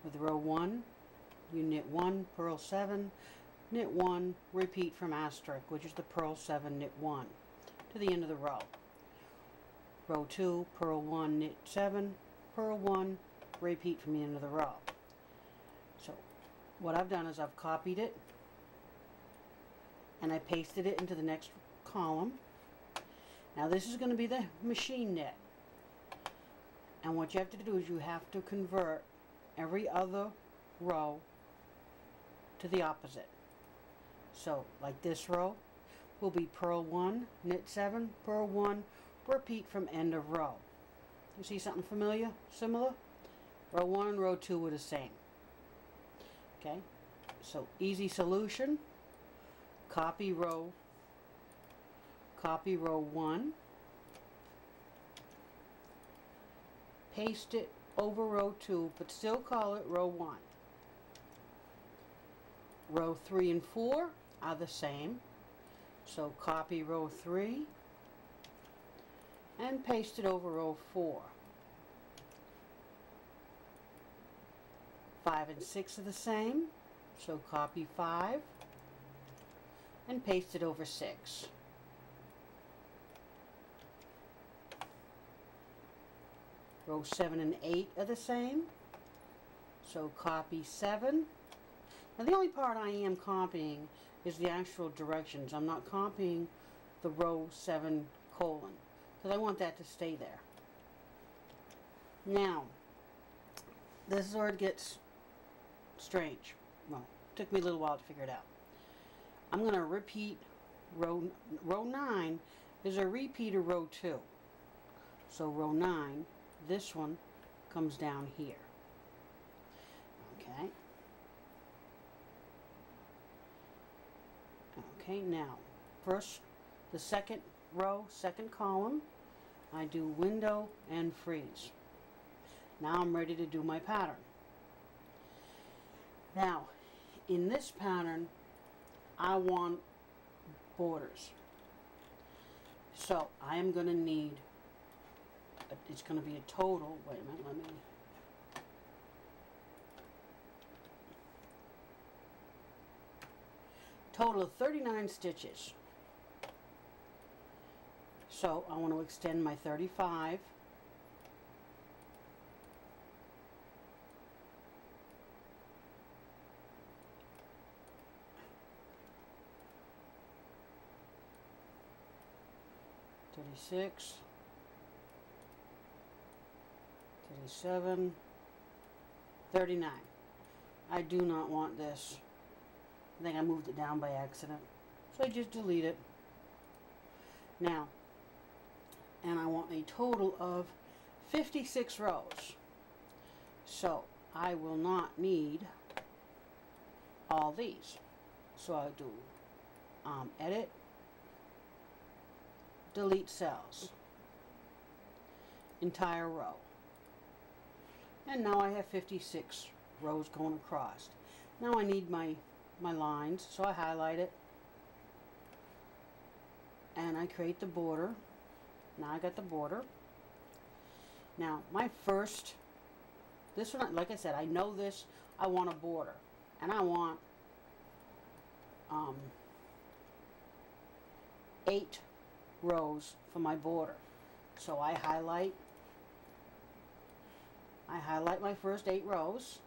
With row 1, you knit 1, purl 7, knit 1, repeat from asterisk, which is the purl 7, knit 1, to the end of the row. Row 2, purl 1, knit 7, purl 1, repeat from the end of the row. So what I've done is I've copied it and I pasted it into the next column. Now this is going to be the machine knit, and what you have to do is you have to convert every other row to the opposite. So like this row will be purl 1, knit 7, purl 1, repeat from end of row. You see something familiar, similar? Row 1 and row 2 are the same. Okay, so easy solution. Copy row 1, paste it over row 2, but still call it row 1. Row 3 and 4 are the same, so copy row 3 and paste it over row 4. 5 and 6 are the same, so copy 5 and paste it over 6. Row 7 and 8 are the same, so copy 7. Now the only part I am copying is the actual directions. I'm not copying the row 7 colon, because I want that to stay there. Now, this is where it gets strange. Well, it took me a little while to figure it out. I'm going to repeat row 9 is a repeat of row 2. So row 9, this one comes down here. Okay. Okay, now first the second row, second column, I do window and freeze. Now I'm ready to do my pattern. Now in this pattern I want borders, so I am going to need, it's going to be a total, wait a minute, let me, total of 39 stitches. So I want to extend my 35. $36, $37, $39. I do not want this. I think I moved it down by accident, so I just delete it. Now, and I want a total of 56 rows. So I will not need all these. So I'll do edit, delete cells, entire row. And now I have 56 rows going across. Now I need my lines, so I highlight it and I create the border. Now I got the border. Now my first, this one, like I said, I know this, I want a border, and I want 8 rows for my border. So I highlight my first 8 rows,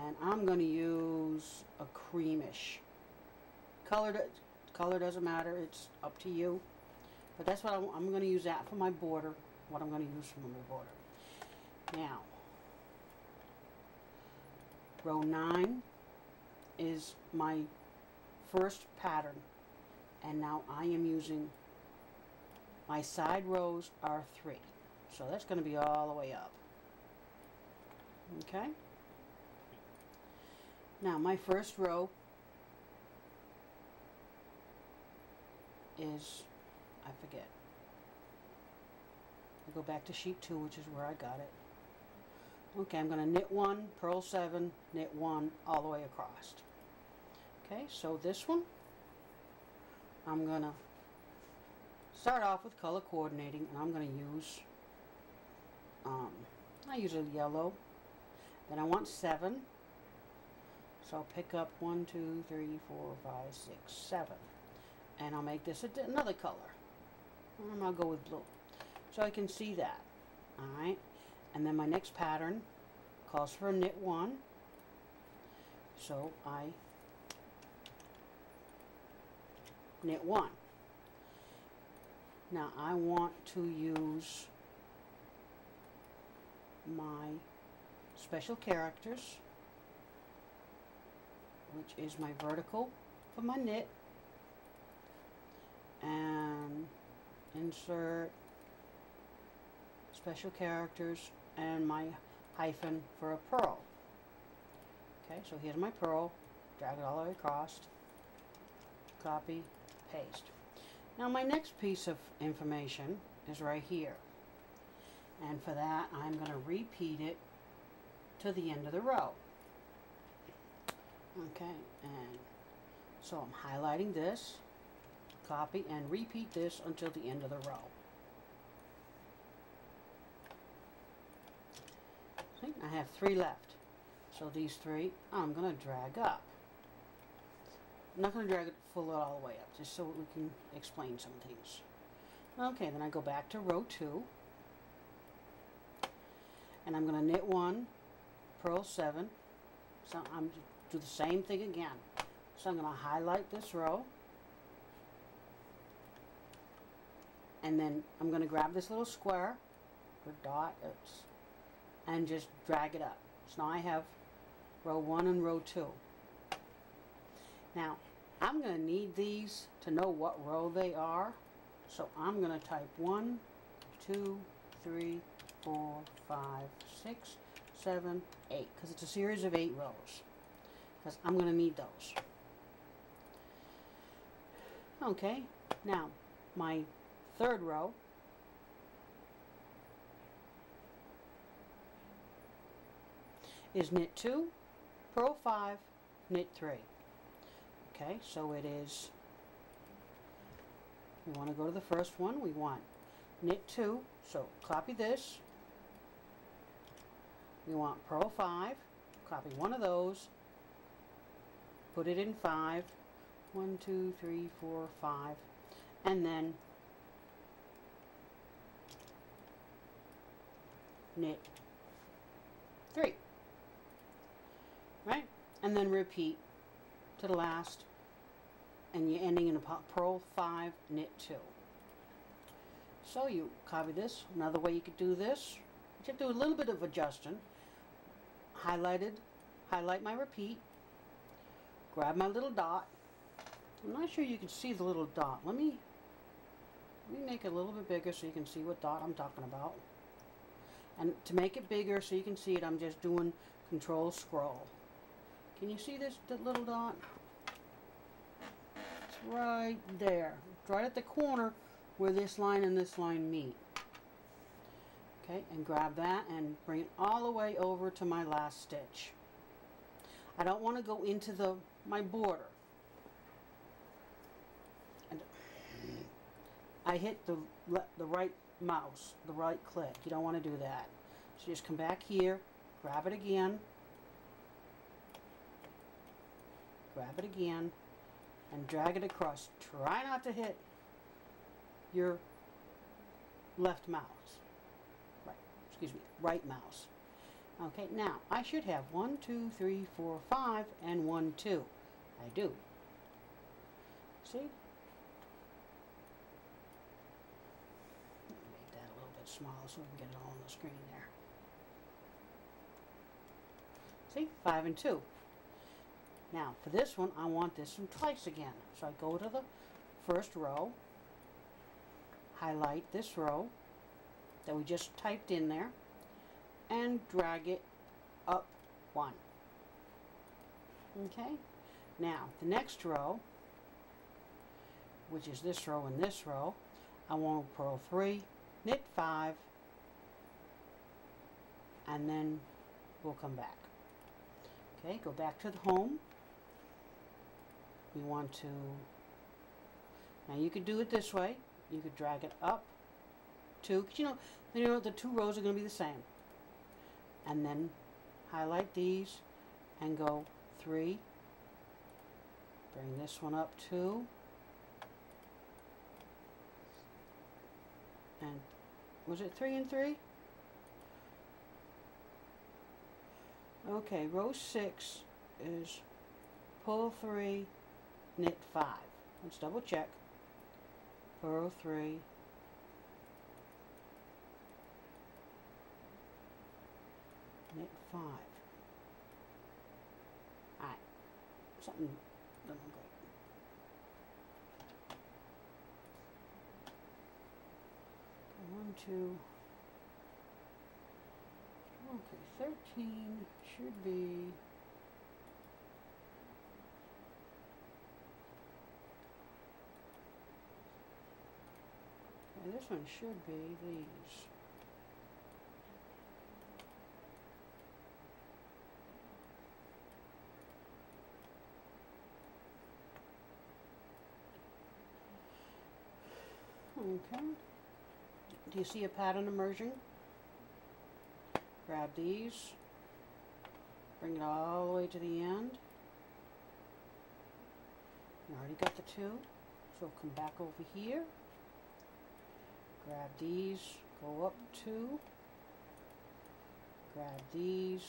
and I'm going to use a creamish color. Color doesn't matter, it's up to you, but that's what I'm going to use that for my border, what I'm going to use for my border. Now row 9 is my first pattern, and now I am using, my side rows are 3, so that's going to be all the way up. Okay, now my first row is, I forget, I go back to sheet 2, which is where I got it. Okay, I'm going to knit 1, purl 7, knit 1 all the way across. Okay, so this one I'm going to start off with color coordinating, and I'm going to use I use a yellow, Then I want 7. So I'll pick up 1, 2, 3, 4, 5, 6, 7. And I'll make this another color. And I'll go with blue. So I can see that. Alright. And then my next pattern calls for a knit 1. So I knit 1. Now I want to use my special characters, which is my vertical for my knit, and insert special characters and my hyphen for a purl. Okay, so here's my purl, drag it all the way across, copy, paste. Now my next piece of information is right here, and for that I'm going to repeat it to the end of the row. Okay, and so I'm highlighting this, copy, and repeat this until the end of the row. See, I have 3 left. So these 3 I'm going to drag up. I'm not going to drag it full all the way up, just so we can explain some things. Okay, then I go back to row 2, and I'm going to knit 1, purl 7. So I'm do the same thing again. So I'm going to highlight this row, and then I'm going to grab this little square or dot, and just drag it up. So now I have row 1 and row 2. Now I'm going to need these to know what row they are, so I'm going to type 1, 2, 3, 4, 5, 6, 7, 8, because it's a series of 8 rows, because I'm going to need those. Okay, now my third row is knit 2, purl 5, knit 3. Okay, so it is, we want to go to the first one, we want knit 2, so copy this, we want purl 5, copy one of those, put it in 5, 1, 2, 3, 4, 5, and then knit 3, right? And then repeat to the last, and you're ending in a purl 5, knit 2. So you copy this. Another way you could do this, you have to do a little bit of adjusting. Highlight my repeat, grab my little dot. I'm not sure you can see the little dot. Let me make it a little bit bigger so you can see what dot I'm talking about. And to make it bigger so you can see it, I'm just doing Control Scroll. Can you see this little dot? It's right there. It's right at the corner where this line and this line meet. Okay, and grab that and bring it all the way over to my last stitch. I don't want to go into my border. And I hit the right mouse, the right click. You don't want to do that. So just come back here, grab it again, and drag it across. Try not to hit your left mouse. Right mouse. Okay, now I should have 1, 2, 3, 4, 5, and 1, 2. I do. See? Make that a little bit smaller so we can get it all on the screen there. See? 5 and 2. Now, for this one, I want this one twice again. So I go to the first row, highlight this row that we just typed in there, and drag it up 1. Okay? Now, the next row, which is this row and this row, I want to purl 3, knit 5, and then we'll come back. Okay, go back to the home. We want to, now you could do it this way. You could drag it up 2, because you know the 2 rows are going to be the same. And then highlight these and go 3. Bring this one up 2. And was it 3 and 3? Okay, row 6 is pull 3, knit 5. Let's double check. Purl 3, knit 5. Alright, something doesn't look right. One, two. Okay, 13 should be. Okay, this one should be these. Okay. Do you see a pattern emerging? Grab these, bring it all the way to the end. You already got the 2, so come back over here. Grab these, go up 2. Grab these,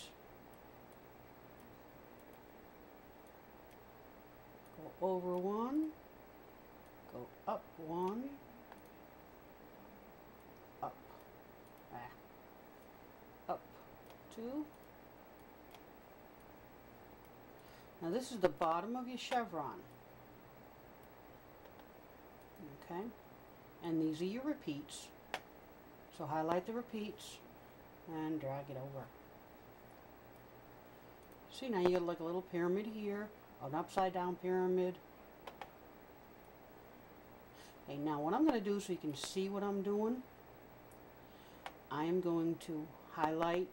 go over 1, go up 1. Up 2. Now this is the bottom of your chevron. Okay, and these are your repeats. So highlight the repeats and drag it over. See, now you got like a little pyramid here, an upside down pyramid. Okay, now what I'm going to do so you can see what I'm doing, I am going to highlight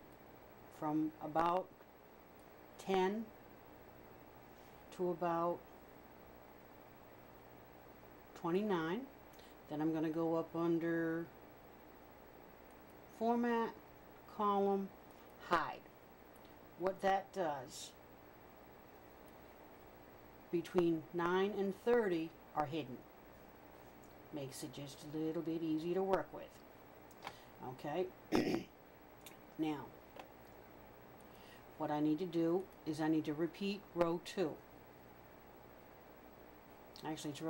from about 10 to about 29. Then I'm going to go up under Format, Column, Hide. What that does, between 9 and 30 are hidden. Makes it just a little bit easier to work with. Okay. Now, what I need to do is I need to repeat row 2. Actually, it's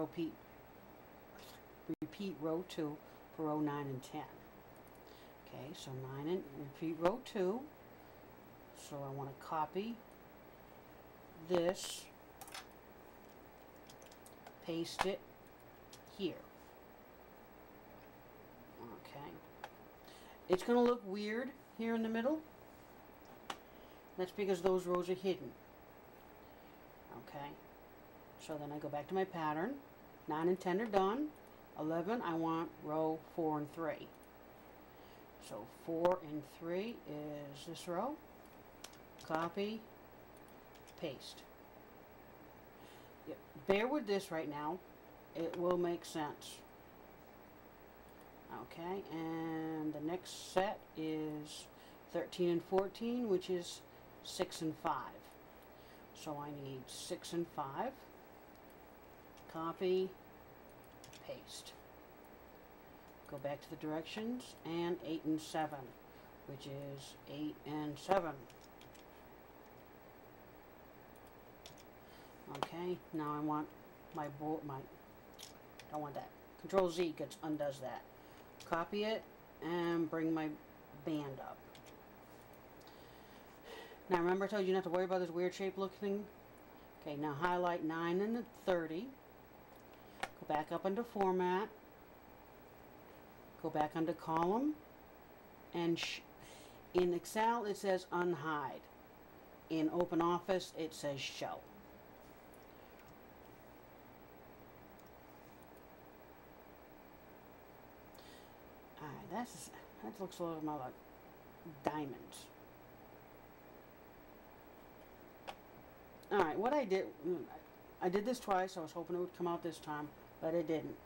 repeat row 2 for row 9 and 10. Okay, so 9 and repeat row 2. So I want to copy this, paste it here. Okay. It's going to look weird here in the middle. That's because those rows are hidden. Okay. So then I go back to my pattern. 9 and 10 are done. 11, I want row 4 and 3. So 4 and 3 is this row. Copy, paste. Yep. Bear with this right now. It will make sense. Okay, and the next set is 13 and 14, which is 6 and 5. So I need 6 and 5. Copy, paste. Go back to the directions, and 8 and 7, which is 8 and 7. Okay, now I want my board, don't want that. Control Z undoes that. Copy it and bring my band up. Now remember I told you not to worry about this weird shape look thing? Okay, now highlight 9 and 30. Go back up into Format. Go back under Column. And in Excel it says Unhide. In OpenOffice it says Show. Alright, that looks a little more like diamonds. Alright, what I did this twice. I was hoping it would come out this time, but it didn't.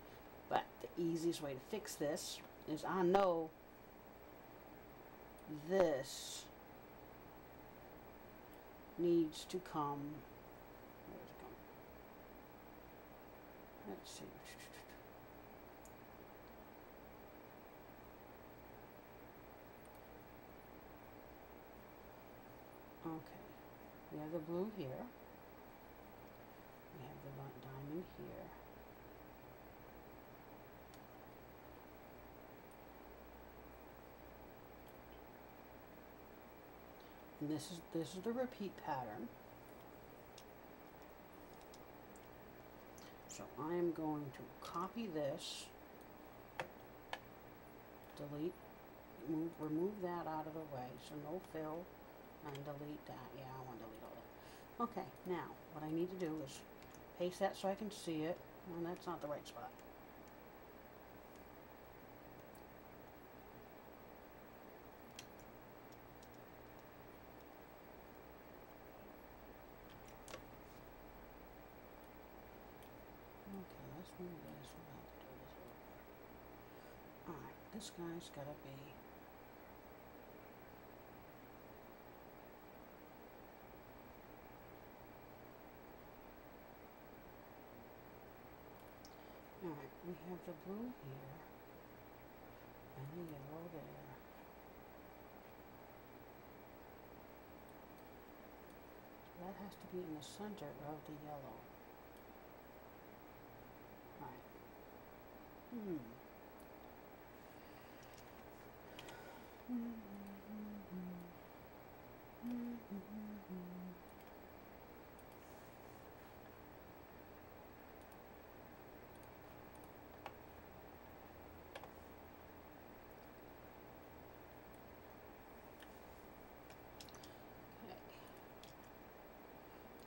But the easiest way to fix this is I know this needs to come. Where does it come? Let's see. Okay, we have the blue here. We have the diamond here. And this is the repeat pattern. So I am going to copy this, delete, remove that out of the way, so no fill, and delete that. Yeah, I want to delete all that. Okay, now what I need to do is paste that so I can see it, and that's not the right spot. Okay, let's move this. We'll have to do this over. Alright, this guy's gotta be. Alright, we have the blue here and the yellow there. So that has to be in the center of the yellow. Alright.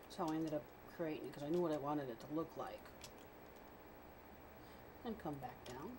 That's how I ended up creating it, because I knew what I wanted it to look like. And come back down.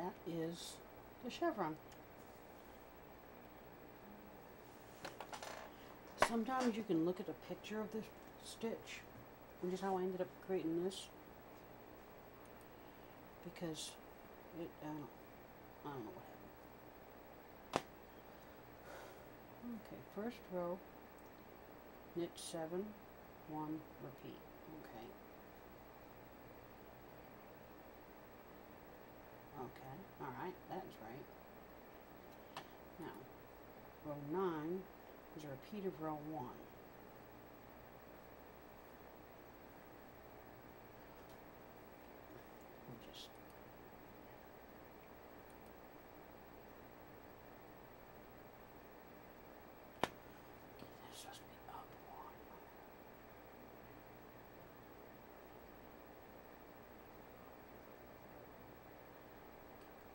that is the chevron. Sometimes you can look at a picture of the stitch, which is how I ended up creating this, because it, I don't know what happened. Okay, first row, knit 7, 1, repeat. Okay. Okay, alright, that's right. Now, row 9 is a repeat of row 1. We'll just that's supposed to be up 1.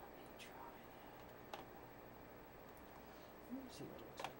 Let me try it. Let me see what it looks like.